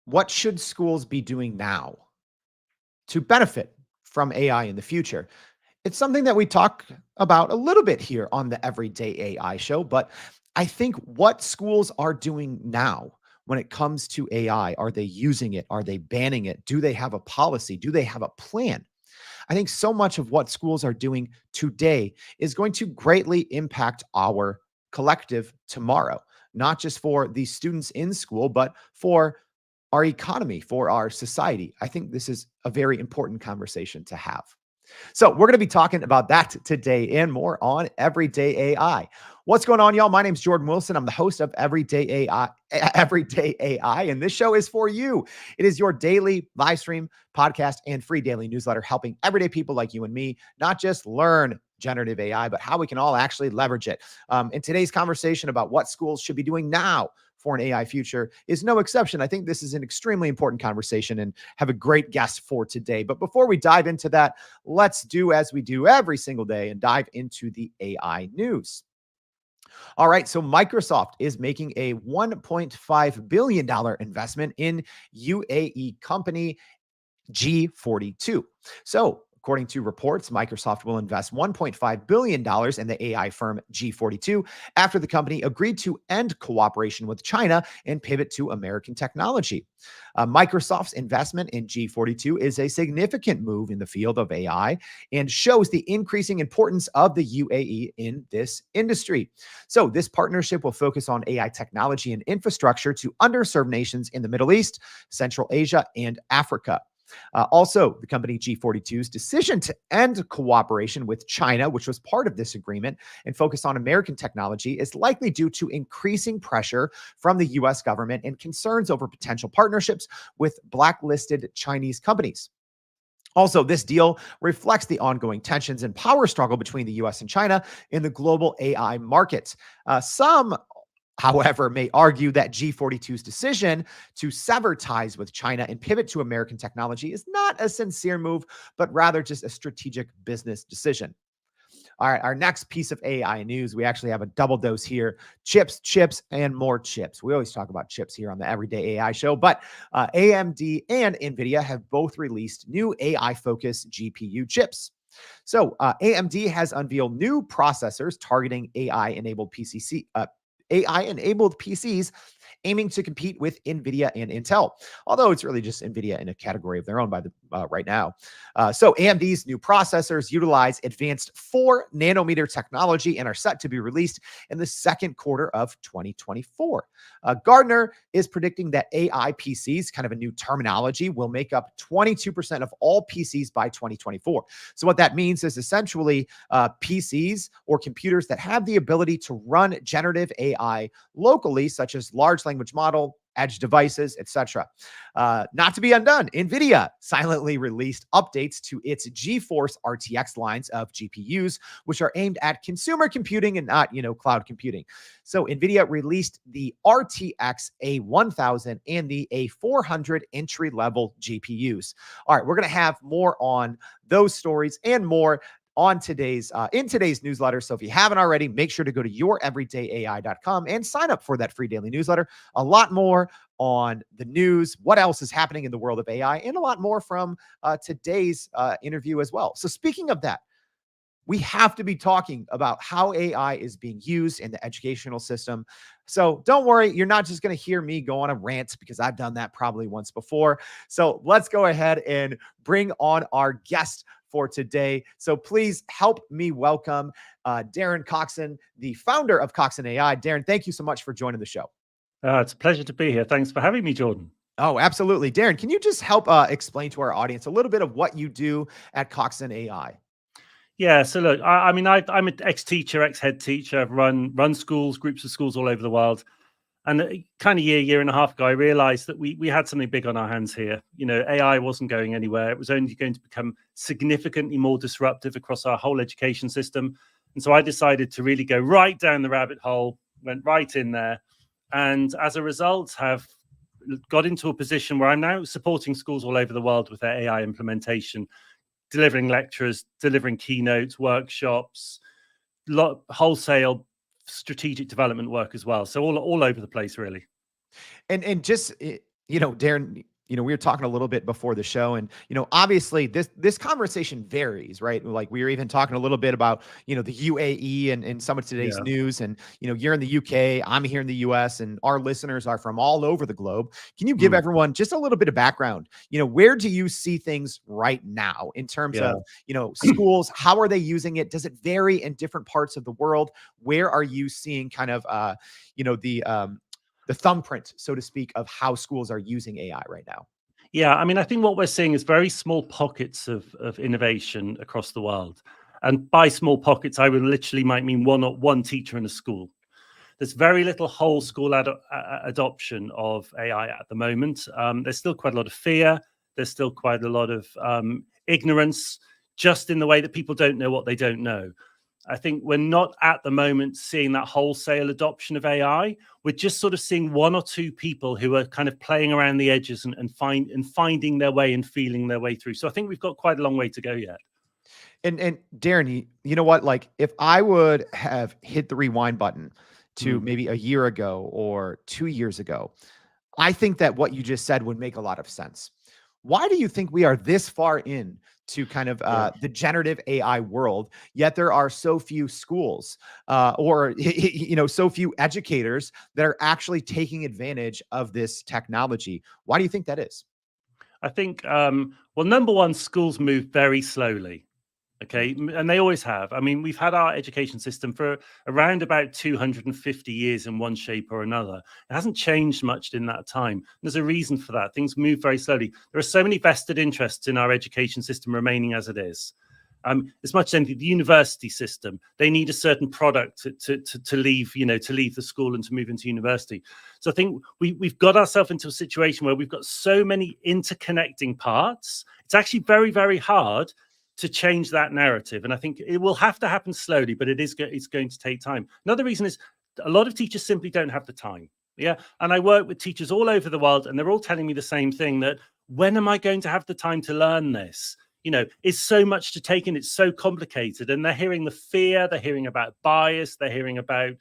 What should schools be doing now to benefit from AI in the future? It's something that we talk about a little bit here on the Everyday AI show, but I think what schools are doing now when it comes to AI, are they using it? Are they banning it? Do they have a policy? Do they have a plan? I think so much of what schools are doing today is going to greatly impact our collective tomorrow, not just for the students in school, but for our economy, for our society. I think this is a very important conversation to have. So, we're going to be talking about that today and more on Everyday AI. What's going on, y'all? My name's Jordan Wilson. I'm the host of Everyday AI, and this show is for you. It is your daily live stream, podcast, and free daily newsletter helping everyday people like you and me not just learn generative AI, but how we can all actually leverage it. In today's conversation about what schools should be doing now for an AI future is no exception. I think this is an extremely important conversation and have a great guest for today. But before we dive into that, let's do as we do every single day and dive into the AI news. All right, so Microsoft is making a $1.5 billion investment in UAE company G42. So, according to reports, Microsoft will invest $1.5 billion in the AI firm G42 after the company agreed to end cooperation with China and pivot to American technology. Microsoft's investment in G42 is a significant move in the field of AI and shows the increasing importance of the UAE in this industry. So, this partnership will focus on AI technology and infrastructure to underserved nations in the Middle East, Central Asia, and Africa. Also, the company G42's decision to end cooperation with China, which was part of this agreement, and focus on American technology is likely due to increasing pressure from the US government and concerns over potential partnerships with blacklisted Chinese companies. Also, this deal reflects the ongoing tensions and power struggle between the US and China in the global AI markets. Some however, may argue that G42's decision to sever ties with China and pivot to American technology is not a sincere move, but rather just a strategic business decision. All right, our next piece of AI news, we actually have a double dose here: chips, chips, and more chips. We always talk about chips here on the Everyday AI show, but AMD and NVIDIA have both released new AI-focused GPU chips. So AMD has unveiled new processors targeting AI-enabled PCs aiming to compete with NVIDIA and Intel, although it's really just NVIDIA in a category of their own right now. So AMD's new processors utilize advanced 4 nanometer technology and are set to be released in the second quarter of 2024. Gardner is predicting that AI PCs, kind of a new terminology, will make up 22% of all PCs by 2024. So what that means is essentially PCs or computers that have the ability to run generative AI locally, such as large language model, edge devices, etc. Not to be undone, NVIDIA silently released updates to its GeForce RTX lines of GPUs, which are aimed at consumer computing and not, cloud computing. So NVIDIA released the RTX A1000 and the A400 entry-level GPUs. All right, we're going to have more on those stories and more on today's in today's newsletter. So if you haven't already, make sure to go to youreverydayai.com and sign up for that free daily newsletter. A lot more on the news, what else is happening in the world of AI, and a lot more from today's interview as well. So speaking of that, we have to be talking about how AI is being used in the educational system. So don't worry, you're not just going to hear me go on a rant, because I've done that probably once before. So let's go ahead and bring on our guest for today. So please help me welcome Darren Coxon, the founder of Coxon AI. Darren, thank you so much for joining the show. It's a pleasure to be here. Thanks for having me, Jordan. Oh, absolutely. Darren, can you just help explain to our audience a little bit of what you do at Coxon AI? Yeah, so look, I'm an ex-teacher, ex-head teacher. I've run schools, groups of schools all over the world. And kind of year and a half ago, I realized that we had something big on our hands here. AI wasn't going anywhere. It was only going to become significantly more disruptive across our whole education system. And so I decided to really go right down the rabbit hole, went right in there. And as a result, have got into a position where I'm now supporting schools all over the world with their AI implementation, delivering lectures, delivering keynotes, workshops, wholesale strategic development work as well. So all over the place, really. And just Darren, we were talking a little bit before the show, and obviously this conversation varies, right? Like we were even talking a little bit about the UAE and some of today's Yeah. news, and you're in the UK, I'm here in the US, and our listeners are from all over the globe. Can you give Mm, everyone just a little bit of background? Where do you see things right now in terms yeah. of schools? How are they using it? Does it vary in different parts of the world? Where are you seeing kind of the thumbprint, so to speak, of how schools are using AI right now? Yeah, I mean, I think what we're seeing is very small pockets of innovation across the world. And by small pockets, I would literally might mean one teacher in a school. There's very little whole school adoption of AI at the moment. There's still quite a lot of fear. There's still quite a lot of ignorance, just in the way that people don't know what they don't know. I think we're not at the moment seeing that wholesale adoption of AI. We're just sort of seeing one or two people who are kind of playing around the edges and finding their way and feeling their way through. So I think we've got quite a long way to go yet. And Darren, you know what? Like if I would have hit the rewind button to Mm, maybe a year ago or 2 years ago, I think that what you just said would make a lot of sense. Why do you think we are this far in to kind of yeah. the generative AI world, yet there are so few schools or so few educators that are actually taking advantage of this technology? Why do you think that is? I think, well, number one, schools move very slowly. Okay. And they always have. I mean, we've had our education system for around about 250 years in one shape or another. It hasn't changed much in that time. There's a reason for that. Things move very slowly. There are so many vested interests in our education system remaining as it is. As much as anything, the university system, they need a certain product to leave, to leave the school and to move into university. So I think we've got ourselves into a situation where we've got so many interconnecting parts. It's actually very, very hard to change that narrative. And I think it will have to happen slowly, but it's going to take time. Another reason is a lot of teachers simply don't have the time. Yeah. And I work with teachers all over the world, and they're all telling me the same thing, that when am I going to have the time to learn this? It's so much to take in. It's so complicated. And they're hearing the fear, they're hearing about bias, they're hearing about,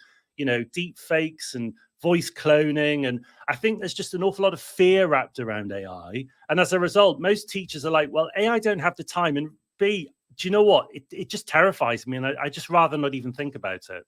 deep fakes and voice cloning. And I think there's just an awful lot of fear wrapped around AI. And as a result, most teachers are like, well, AI don't have the time. And B, do you know what? It just terrifies me. And I just rather not even think about it.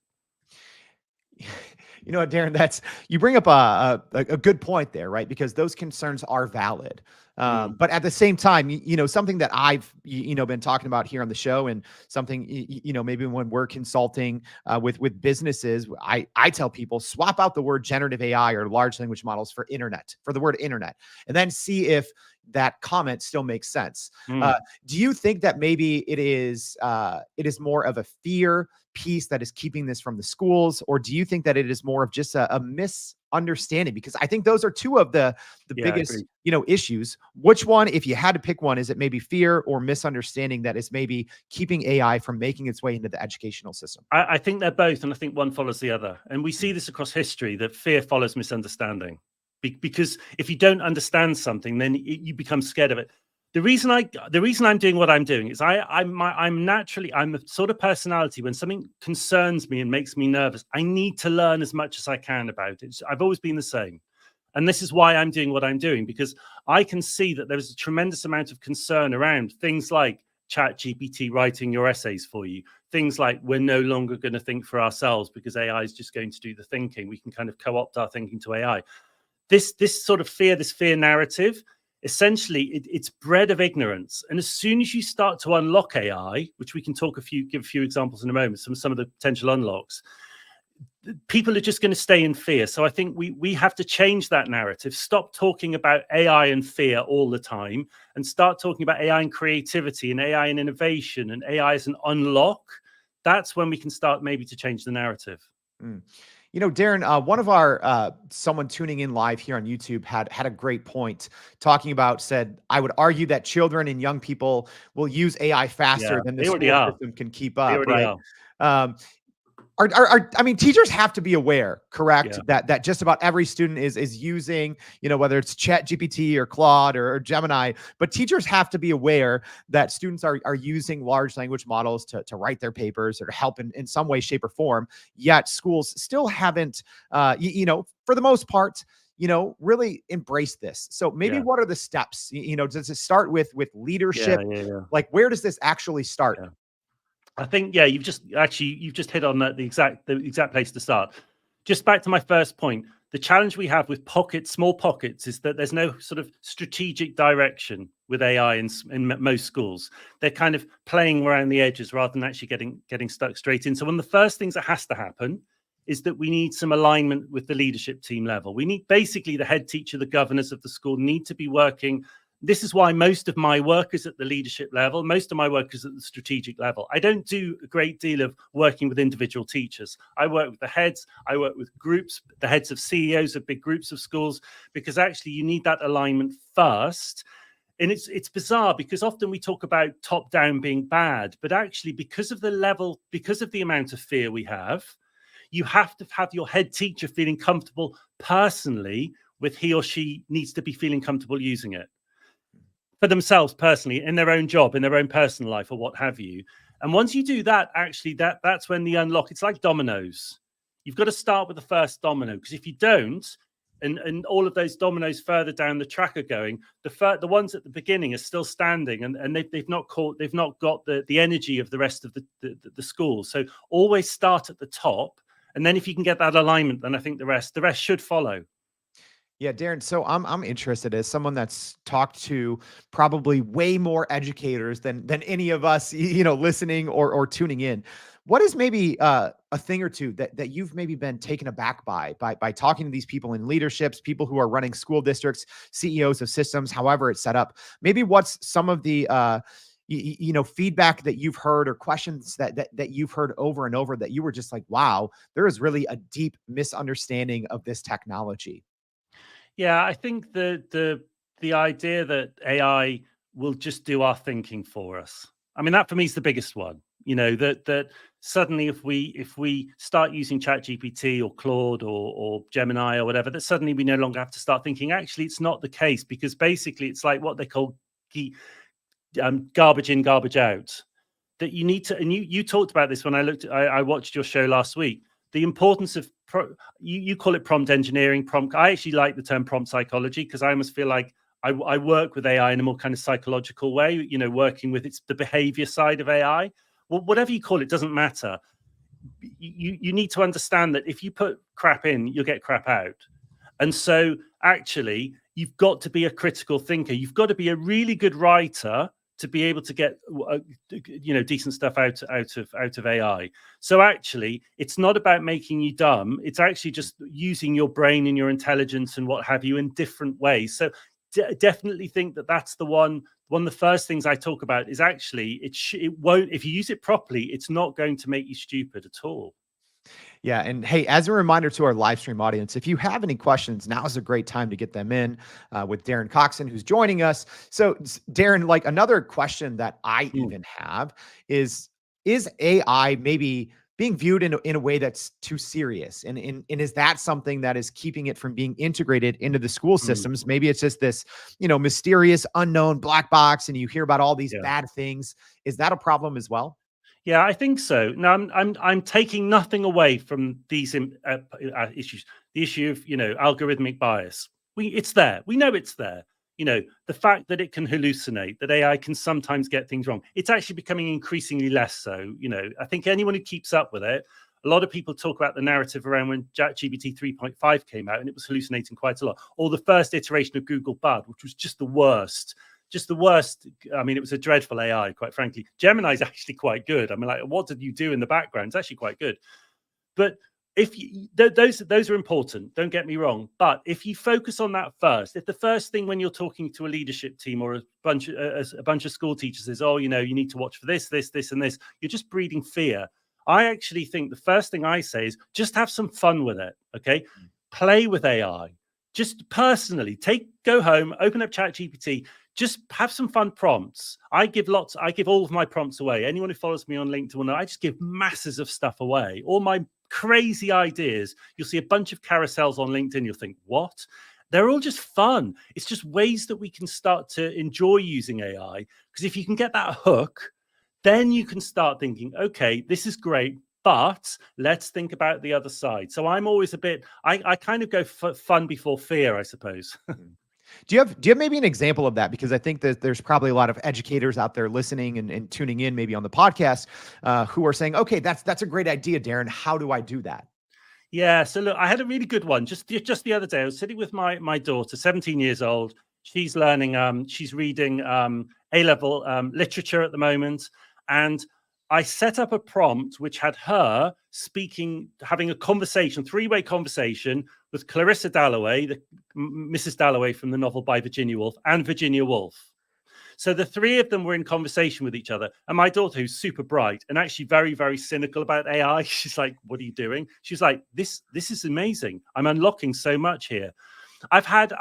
You know what, Darren, you bring up a good point there, right? Because those concerns are valid. Mm, But at the same time, something that I've, been talking about here on the show, and something, maybe when we're consulting with businesses, I tell people, swap out the word generative AI or large language models for the word internet, and then see if that comment still makes sense. mm. Do you think that maybe it is more of a fear piece that is keeping this from the schools, or do you think that it is more of just a misunderstanding? Because I think those are two of the Yeah, I biggest agree. issues. Which one, if you had to pick one, is it maybe fear or misunderstanding that is maybe keeping AI from making its way into the educational system? I think they're both, and I think one follows the other. And we see this across history, that fear follows misunderstanding. Because if you don't understand something, then you become scared of it. The reason I'm doing what I'm doing is I'm naturally, I'm a sort of personality. When something concerns me and makes me nervous, I need to learn as much as I can about it. I've always been the same. And this is why I'm doing what I'm doing, because I can see that there is a tremendous amount of concern around things like ChatGPT writing your essays for you, things like we're no longer going to think for ourselves because AI is just going to do the thinking. We can kind of co-opt our thinking to AI. This sort of fear, this fear narrative, essentially it's bred of ignorance. And as soon as you start to unlock AI, which we can give a few examples in a moment, some of the potential unlocks, people are just going to stay in fear. So I think we have to change that narrative, stop talking about AI and fear all the time, and start talking about AI and creativity and AI and innovation and AI as an unlock. That's when we can start maybe to change the narrative. Mm. Darren, one of our someone tuning in live here on YouTube had a great point talking about, said, I would argue that children and young people will use AI Yeah, faster than the they already school are. system can keep They up, already right? are. Um, I mean, teachers have to be aware, correct? Yeah. That just about every student is using, whether it's Chat GPT or Claude or Gemini, but teachers have to be aware that students are using large language models to write their papers or to help in some way, shape, or form. Yet schools still haven't, for the most part, really embrace this. So maybe Yeah. what are the steps? Does it start with Yeah. leadership? Yeah. Yeah. Like, where does this actually start? Yeah. I think, yeah, you've just hit on the exact place to start. Just back to my first point, the challenge we have with small pockets, is that there's no sort of strategic direction with AI in most schools. They're kind of playing around the edges rather than actually getting stuck straight in. So one of the first things that has to happen is that we need some alignment with the leadership team level. We need, basically, the head teacher, the governors of the school need to be working. This is why most of my work is at the leadership level. Most of my work is at the strategic level. I don't do a great deal of working with individual teachers. I work with the heads. I work with groups, the heads of CEOs of big groups of schools, because actually you need that alignment first. And it's bizarre, because often we talk about top down being bad, but actually, because of the amount of fear we have, you have to have your head teacher feeling comfortable personally with he or she needs to be feeling comfortable using it for themselves personally, in their own job, in their own personal life, or what have you. And once you do that, actually, that's when the unlock. It's like dominoes. You've got to start with the first domino, because if you don't, and all of those dominoes further down the track are going, the ones at the beginning are still standing, and they've not got the energy of the rest of the school. So always start at the top, and then if you can get that alignment, then I think the rest should follow. Yeah, Darren. So I'm interested, as someone that's talked to probably way more educators than any of us, listening or tuning in. What is maybe a thing or two that you've maybe been taken aback by talking to these people in leaderships, people who are running school districts, CEOs of systems, however it's set up? Maybe what's some of the feedback that you've heard, or questions that you've heard over and over, that you were just like, wow, there is really a deep misunderstanding of this technology. Yeah, I think the idea that AI will just do our thinking for us. I mean, that for me is the biggest one. That suddenly, if we start using ChatGPT or Claude or Gemini or whatever, that suddenly we no longer have to start thinking. Actually, it's not the case, because basically it's like what they call garbage in, garbage out. That you need to, and you talked about this when I watched your show last week. The importance of you call it prompt engineering, I actually like the term prompt psychology, because I almost feel like I work with AI in a more kind of psychological way, working with the behavior side of AI. Well, whatever you call it doesn't matter. You need to understand that if you put crap in, you'll get crap out. And so actually, you've got to be a critical thinker. You've got to be a really good writer to be able to get decent stuff out of AI. So actually, it's not about making you dumb. It's actually just using your brain and your intelligence and what have you in different ways. So definitely think that's the one. One of the first things I talk about is actually it won't, if you use it properly, it's not going to make you stupid at all. Yeah. And hey, as a reminder to our live stream audience, if you have any questions, now is a great time to get them in with Darren Coxon, who's joining us. So, Darren, like, another question that I even have is AI maybe being viewed in a way that's too serious? And is that something that is keeping it from being integrated into the school systems? Maybe it's just this, mysterious, unknown black box, and you hear about all these Yeah. bad things. Is that a problem as well? Yeah, I think so. No, I'm taking nothing away from these issues. The issue of algorithmic bias. It's there. We know it's there. The fact that it can hallucinate, that AI can sometimes get things wrong. It's actually becoming increasingly less so. I think anyone who keeps up with it. A lot of people talk about the narrative around when ChatGPT 3.5 came out and it was hallucinating quite a lot, or the first iteration of Google Bard, which was just the worst. I mean, it was a dreadful AI, quite frankly. Gemini is actually quite good. I mean, like, what did you do in the background? It's actually quite good. But those are important, don't get me wrong. But if you focus on that first, if the first thing when you're talking to a leadership team or a bunch of school teachers is, oh, you need to watch for this, and this, you're just breeding fear. I actually think the first thing I say is just have some fun with it. Okay, play with AI. Just personally, go home, open up ChatGPT. Just have some fun prompts. I give all of my prompts away. Anyone who follows me on LinkedIn will know I just give masses of stuff away. All my crazy ideas. You'll see a bunch of carousels on LinkedIn. You'll think, what? They're all just fun. It's just ways that we can start to enjoy using AI. Because if you can get that hook, then you can start thinking, okay, this is great, But let's think about the other side. So I'm always a bit, I kind of go fun before fear, I suppose. Do you have maybe an example of that? Because I think that there's probably a lot of educators out there listening and tuning in maybe on the podcast who are saying, okay, that's a great idea, Darren. How do I do that? Yeah. So look, I had a really good one just the other day. I was sitting with my daughter, 17 years old. She's learning, she's reading A-level literature at the moment. And I set up a prompt which had her having a conversation, three-way conversation with Clarissa Dalloway, Mrs. Dalloway from the novel by Virginia Woolf, and Virginia Woolf. So the three of them were in conversation with each other. And my daughter, who's super bright and actually very, very cynical about AI, she's like, what are you doing? She's like, this is amazing. I'm unlocking so much here. I've had,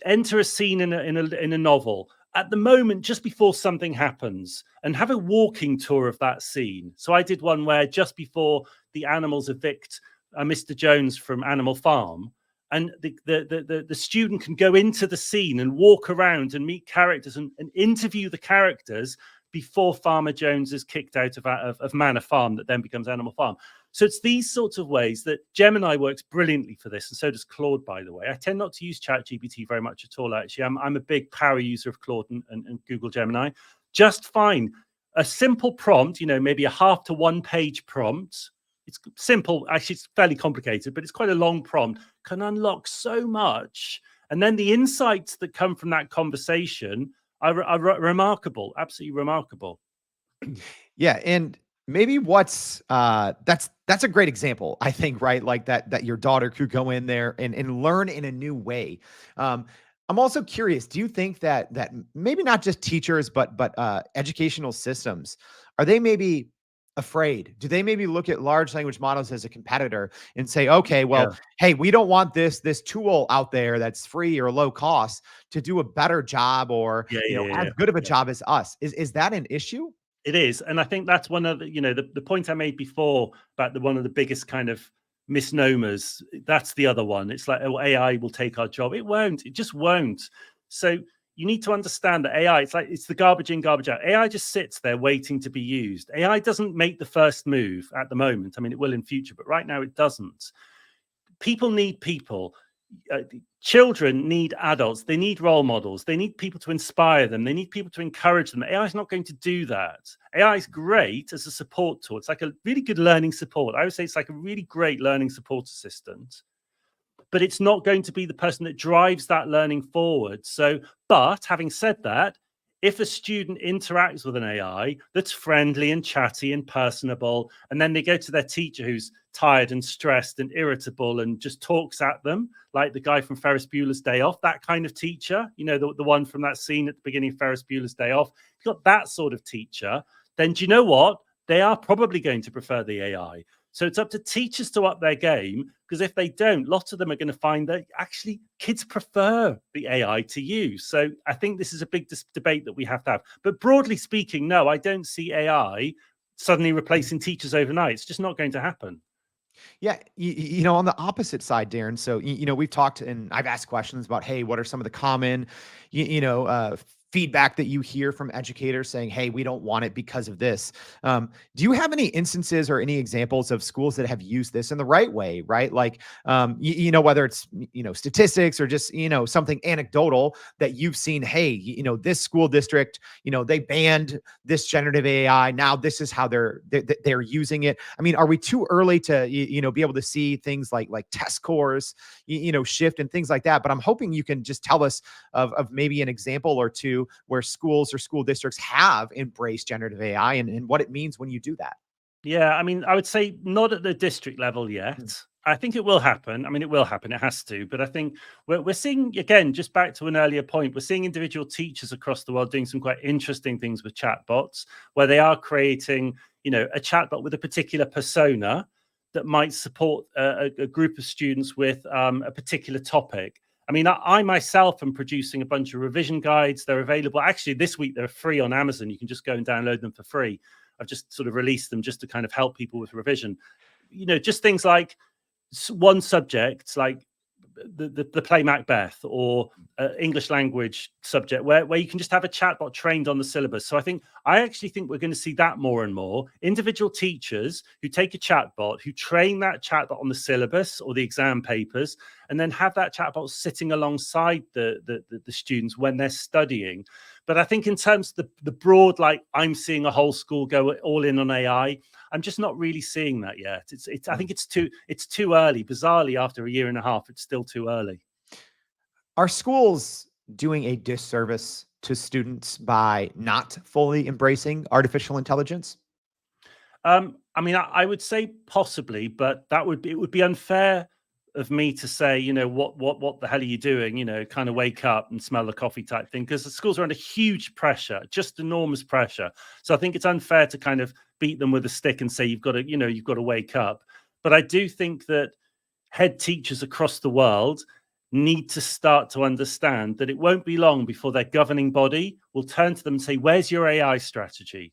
enter a scene in a novel at the moment, just before something happens, and have a walking tour of that scene. So I did one where just before the animals evict Mr. Jones from Animal Farm, and the student can go into the scene and walk around and meet characters and interview the characters before Farmer Jones is kicked out of Manor Farm, that then becomes Animal Farm. So it's these sorts of ways that Gemini works brilliantly for this, and so does Claude, by the way. I tend not to use ChatGPT very much at all, actually. I'm a big power user of Claude and Google Gemini. Just fine. A simple prompt, maybe a half to 1 page prompt. It's simple. Actually, it's fairly complicated, but it's quite a long prompt. Can unlock so much. And then the insights that come from that conversation are remarkable, absolutely remarkable. Yeah, and maybe that's a great example, I think, right? Like that your daughter could go in there and learn in a new way. I'm also curious, do you think that maybe not just teachers, but educational systems, are they maybe afraid? Do they maybe look at large language models as a competitor and say, okay, well, Yeah. hey, we don't want this tool out there that's free or low cost to do a better job or Yeah. as good of a job as us? Is that an issue? It is. And I think that's one of the, the point I made before about one of the biggest kind of misnomers. That's the other one. It's like, oh, AI will take our job. It won't. It just won't. So you need to understand that AI, it's the garbage in, garbage out. AI just sits there waiting to be used. AI doesn't make the first move at the moment. I mean, it will in future, but right now it doesn't. People need people. Children need adults. They need role models. They need people to inspire them. They need people to encourage them. AI is not going to do that. AI is great as a support tool. It's like a really good learning support. I would say it's like a really great learning support assistant, but it's not going to be the person that drives that learning forward. So, but having said that, if a student interacts with an AI that's friendly and chatty and personable, and then they go to their teacher who's tired and stressed and irritable and just talks at them, like the guy from Ferris Bueller's Day Off, that kind of teacher, the one from that scene at the beginning of Ferris Bueller's Day Off, you've got that sort of teacher, then do you know what? They are probably going to prefer the AI. So it's up to teachers to up their game, because if they don't, lots of them are going to find that actually kids prefer the AI to use. So I think this is a big debate that we have to have. But broadly speaking, no, I don't see AI suddenly replacing teachers overnight. It's just not going to happen. Yeah, on the opposite side, Darren. So, we've talked and I've asked questions about, hey, what are some of the common, feedback that you hear from educators saying, hey, we don't want it because of this. Do you have any instances or any examples of schools that have used this in the right way, right? Like, whether it's, statistics or just, something anecdotal that you've seen, hey, this school district, they banned this generative AI. Now this is how they're using it. I mean, are we too early to, be able to see things like test scores, shift and things like that? But I'm hoping you can just tell us of maybe an example or two where schools or school districts have embraced generative AI and what it means when you do that. Yeah, I mean, I would say not at the district level yet. I think it will happen. I mean, it will happen. It has to. But I think we're seeing, again, just back to an earlier point, we're seeing individual teachers across the world doing some quite interesting things with chatbots, where they are creating, a chatbot with a particular persona that might support a group of students with a particular topic. I mean, I myself am producing a bunch of revision guides. They're available. Actually, this week, they're free on Amazon. You can just go and download them for free. I've just sort of released them just to kind of help people with revision. Just things like one subject, like the play Macbeth, or English language subject where you can just have a chatbot trained on the syllabus. So I actually think we're going to see that more and more. Individual teachers who take a chatbot, who train that chatbot on the syllabus or the exam papers, and then have that chatbot sitting alongside the students when they're studying. But I think in terms of the broad, like, I'm seeing a whole school go all in on AI, I'm just not really seeing that yet. I think it's too early. Bizarrely, after a year and a half, it's still too early. Are schools doing a disservice to students by not fully embracing artificial intelligence? I mean, I would say possibly, but it would be unfair of me to say, what the hell are you doing? Kind of wake up and smell the coffee type thing, because the schools are under huge pressure, just enormous pressure. So I think it's unfair to kind of beat them with a stick and say you've got to wake up. But I do think that head teachers across the world need to start to understand that it won't be long before their governing body will turn to them and say, where's your AI strategy?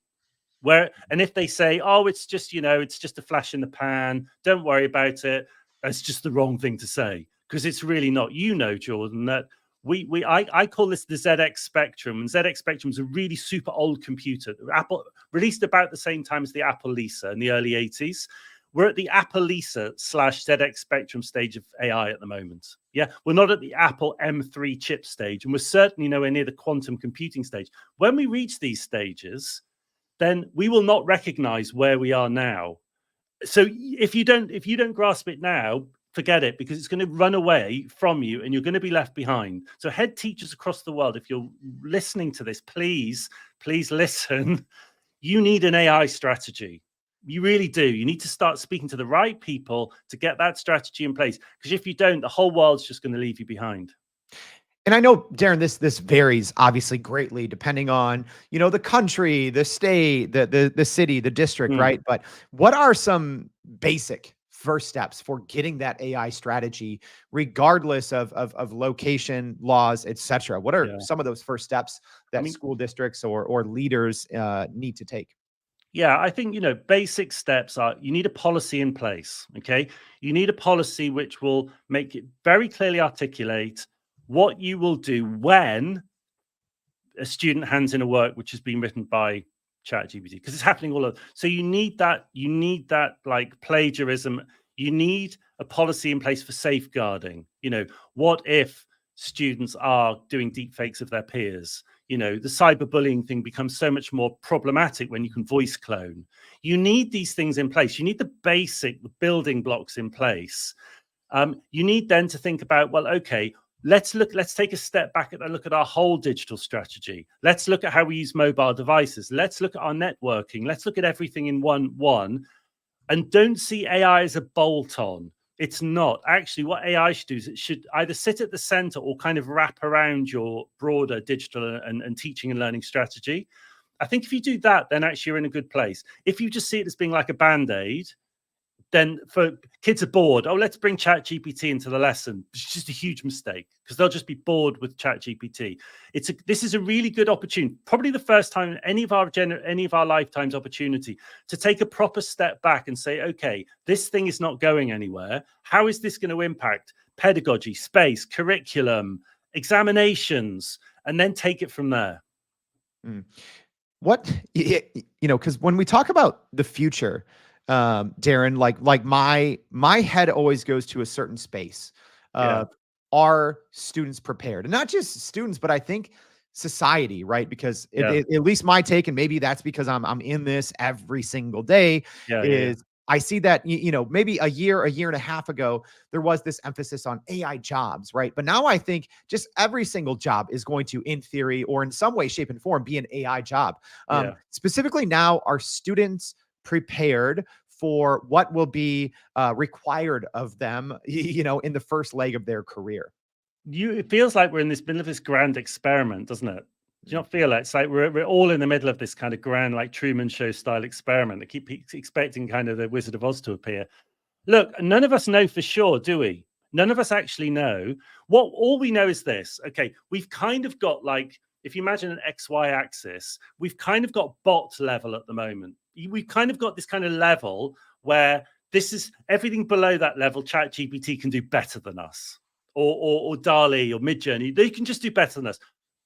And if they say, oh, it's just a flash in the pan, don't worry about it, that's just the wrong thing to say, because it's really not. Jordan, that I call this the ZX Spectrum, and ZX Spectrum is a really super old computer. Apple released about the same time as the Apple Lisa in the early 80s. We're at the Apple Lisa / ZX Spectrum stage of AI at the moment. Yeah, we're not at the Apple M3 chip stage, and we're certainly nowhere near the quantum computing stage. When we reach these stages, then we will not recognize where we are now. So if you don't grasp it now, forget it, because it's going to run away from you and you're going to be left behind. So head teachers across the world, if you're listening to this, please listen. You need an AI strategy. You really do. You need to start speaking to the right people to get that strategy in place, because if you don't, the whole world's just going to leave you behind. And I know, Darren, this varies obviously greatly depending on, the country, the state, the city, the district, right? But what are some basic first steps for getting that AI strategy, regardless of location, laws, et cetera? What are some of those first steps that school districts or leaders need to take? Yeah, I think, basic steps are, you need a policy in place. Okay. You need a policy which will make it very clearly articulate what you will do when a student hands in a work which has been written by ChatGPT, because it's happening all over. So you need that like plagiarism. You need a policy in place for safeguarding. What if students are doing deep fakes of their peers? The cyberbullying thing becomes so much more problematic when you can voice clone. You need these things in place. You need the building blocks in place. You need then to think about, well, okay, let's take a step back and look at our whole digital strategy. Let's look at how we use mobile devices. Let's look at our networking. Let's look at everything in one, and don't see AI as a bolt-on. It's not. Actually, what AI should do is it should either sit at the center or kind of wrap around your broader digital and teaching and learning strategy. I think if you do that, then actually you're in a good place. If you just see it as being like a Band-Aid, then for kids are bored, let's bring ChatGPT into the lesson. It's just a huge mistake, because they'll just be bored with ChatGPT. This is a really good opportunity, probably the first time in any of our lifetimes opportunity, to take a proper step back and say, okay, this thing is not going anywhere. How is this going to impact pedagogy, space, curriculum, examinations, and then take it from there? What, because when we talk about the future, Darren, like my head always goes to a certain space. Are students prepared? And not just students, but I think society, right? Because at least my take, and maybe that's because I'm in this every single day, is I see that, maybe a year and a half ago, there was this emphasis on AI jobs, right? But now I think just every single job is going to, in theory, or in some way, shape, and form, be an AI job. Specifically now, are students prepared for what will be required of them, in the first leg of their career? It feels like we're in this middle of this grand experiment, doesn't it? Do you not feel like it's like we're all in the middle of this kind of grand, like Truman Show style experiment that keep expecting kind of the Wizard of Oz to appear? Look, none of us know for sure, do we? None of us actually know. All we know is this. Okay, we've kind of got, like, if you imagine an XY axis, we've kind of got bot level at the moment. We've kind of got this kind of level where this is everything below that level. ChatGPT can do better than us. or DALL-E or Midjourney. They can just do better than us.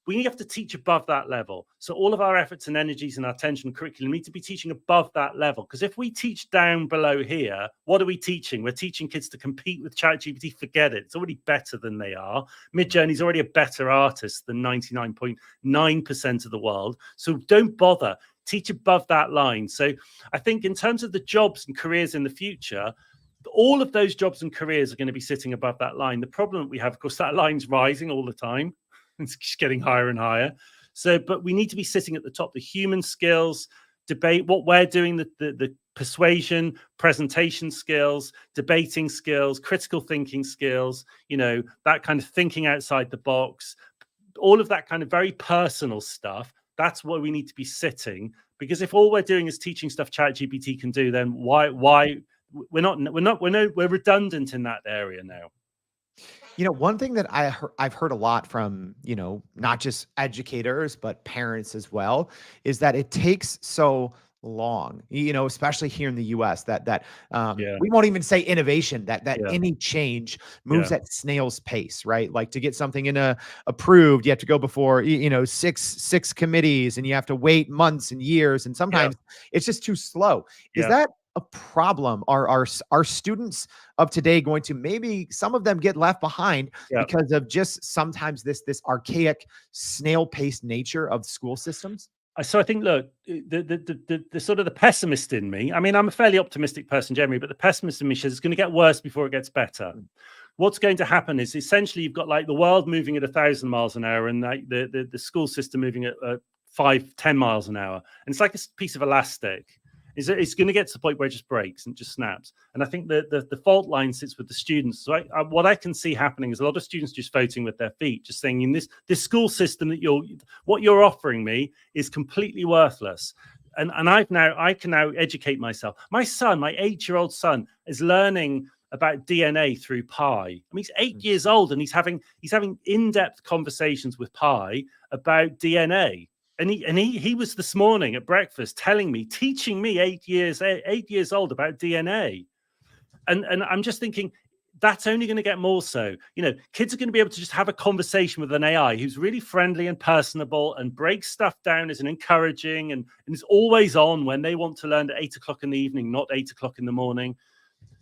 We have to teach above that level. So all of our efforts and energies and our attention and curriculum need to be teaching above that level. Because if we teach down below here, what are we teaching? We're teaching kids to compete with ChatGPT. Forget it. It's already better than they are. Midjourney's already a better artist than 99.9% of the world. So don't bother. Teach above that line. So I think in terms of the jobs and careers in the future, all of those jobs and careers are going to be sitting above that line. The problem we have, of course, that line's rising all the time. It's just getting higher and higher. So, but we need to be sitting at the top. The human skills, debate, what we're doing, the persuasion, presentation skills, debating skills, critical thinking skills, that kind of thinking outside the box, all of that kind of very personal stuff. That's where we need to be sitting. Because if all we're doing is teaching stuff ChatGPT can do, then why we're redundant in that area now. One thing that I've heard a lot from, not just educators, but parents as well, is that it takes so long, especially here in the US, that Yeah. we won't even say innovation, that Yeah. any change moves Yeah. at snail's pace, right? Like to get something approved, you have to go before, six committees, and you have to wait months and years. And sometimes it's just too slow. Is Yeah. that a problem? Are students of today going to, maybe some of them, get left behind because of just sometimes this archaic snail-paced nature of school systems? So I think, look, the sort of the pessimist in me, I mean, I'm a fairly optimistic person generally, but the pessimist in me says it's going to get worse before it gets better. What's going to happen is essentially you've got like the world moving at 1,000 miles an hour and the school system moving at 5-10 miles an hour. And it's like a piece of elastic. It's going to get to the point where it just breaks and just snaps. And I think the fault line sits with the students. So what I can see happening is a lot of students just voting with their feet, just saying, in this school system that what you're offering me is completely worthless. And I can now educate myself. My 8-year-old son is learning about DNA through Pi. I mean, he's 8 years old and he's having in-depth conversations with Pi about DNA. And he was this morning at breakfast teaching me 8 years old about DNA. And I'm just thinking that's only going to get more so. Kids are going to be able to just have a conversation with an AI who's really friendly and personable and breaks stuff down as an encouraging and is always on when they want to learn at 8 o'clock in the evening, not 8 o'clock in the morning.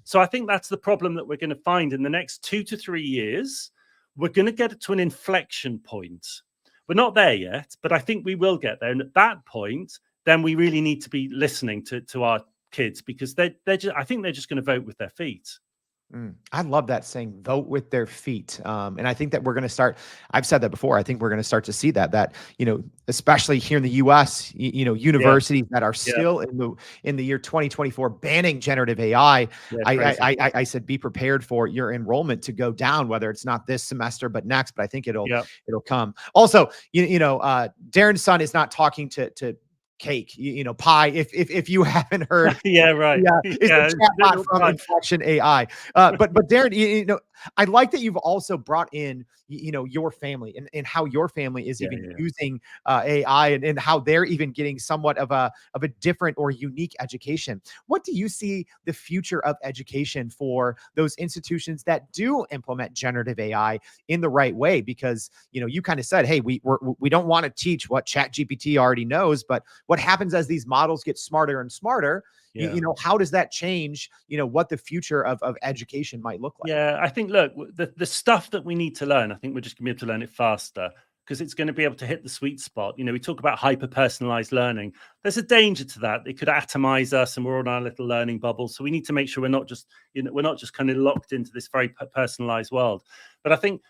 So I think that's the problem that we're going to find in the next 2 to 3 years. We're going to get to an inflection point. We're not there yet, but I think we will get there. And at that point, then we really need to be listening to our kids, because I think they're just going to vote with their feet. I love that saying, vote with their feet. And I think that we're going to start, I've said that before, I think we're going to start to see that, especially here in the US, universities that are still in the year 2024 banning generative AI. I said, be prepared for your enrollment to go down, whether it's not this semester, but next, but I think it'll come. Also, Darren's son is not talking to Cake, Pi. If you haven't heard, it's a chatbot from Inflection AI. But Darren, I like that you've also brought in, your family and how your family is using AI and how they're even getting somewhat of a different or unique education. What do you see the future of education for those institutions that do implement generative AI in the right way? Because, you kind of said, hey, we don't want to teach what ChatGPT already knows, but what happens as these models get smarter and smarter? How does that change, what the future of education might look like? Yeah, I think, look, the stuff that we need to learn, I think we're just going to be able to learn it faster, because it's going to be able to hit the sweet spot. We talk about hyper-personalized learning. There's a danger to that. It could atomize us and we're on our little learning bubble. So we need to make sure we're not just kind of locked into this very personalized world. But I think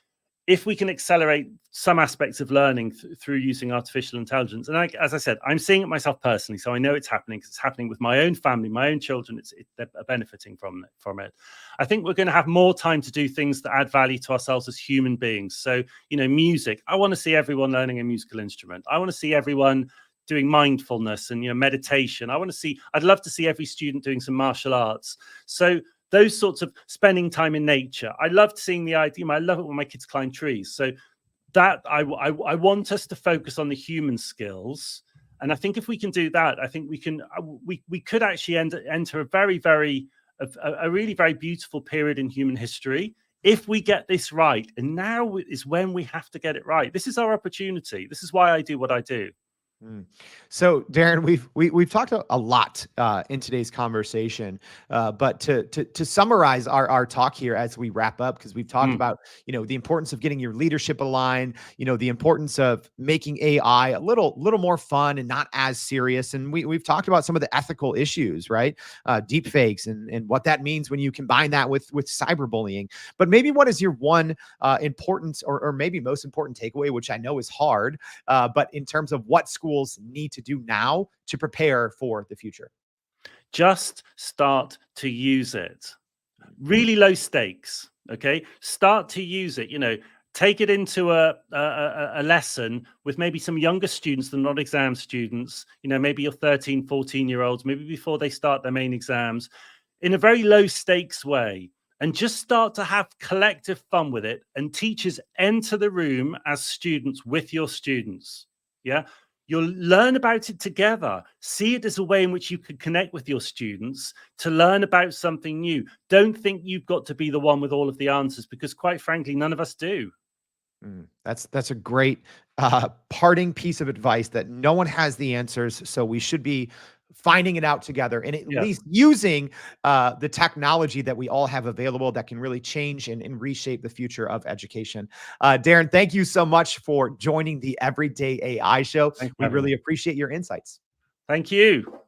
if we can accelerate some aspects of learning through using artificial intelligence, and as I said, I'm seeing it myself personally, so I know it's happening because it's happening with my own family, my own children. They're benefiting from it. I think we're going to have more time to do things that add value to ourselves as human beings. So, music. I want to see everyone learning a musical instrument. I want to see everyone doing mindfulness and meditation. I'd love to see every student doing some martial arts. So those sorts of spending time in nature. I loved seeing the idea. I love it when my kids climb trees. So that I want us to focus on the human skills. And I think if we can do that, I think we could actually enter a very, very, a really very beautiful period in human history if we get this right, and now is when we have to get it right. This is our opportunity. This is why I do what I do. Mm. So, Darren, we've talked a lot in today's conversation, but to summarize our talk here as we wrap up, because we've talked about the importance of getting your leadership aligned, the importance of making AI a little more fun and not as serious, and we've talked about some of the ethical issues, right? Deep fakes and what that means when you combine that with cyberbullying. But maybe what is your one important or maybe most important takeaway, which I know is hard, but in terms of what schools need to do now to prepare for the future? Just start to use it. Really low stakes. Okay. Start to use it. Take it into a lesson with maybe some younger students than not exam students, maybe your 13, 14-year-olds, maybe before they start their main exams, in a very low stakes way. And just start to have collective fun with it. And teachers enter the room as students with your students. Yeah. You'll learn about it together. See it as a way in which you can connect with your students to learn about something new. Don't think you've got to be the one with all of the answers, because quite frankly, none of us do. That's a great parting piece of advice, that no one has the answers. So we should be finding it out together and at Yeah. least using the technology that we all have available that can really change and reshape the future of education. Darren, thank you so much for joining the Everyday AI Show. Thanks for We having really me. appreciate your insights. Thank you.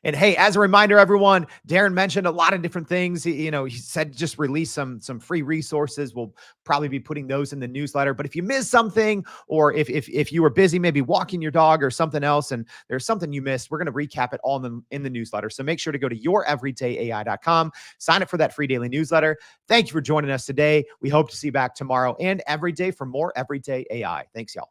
And hey, as a reminder, everyone, Darren mentioned a lot of different things. He said just release some free resources. We'll probably be putting those in the newsletter. But if you missed something, or if you were busy, maybe walking your dog or something else, and there's something you missed, we're going to recap it all in the newsletter. So make sure to go to youreverydayai.com, sign up for that free daily newsletter. Thank you for joining us today. We hope to see you back tomorrow and every day for more Everyday AI. Thanks, y'all.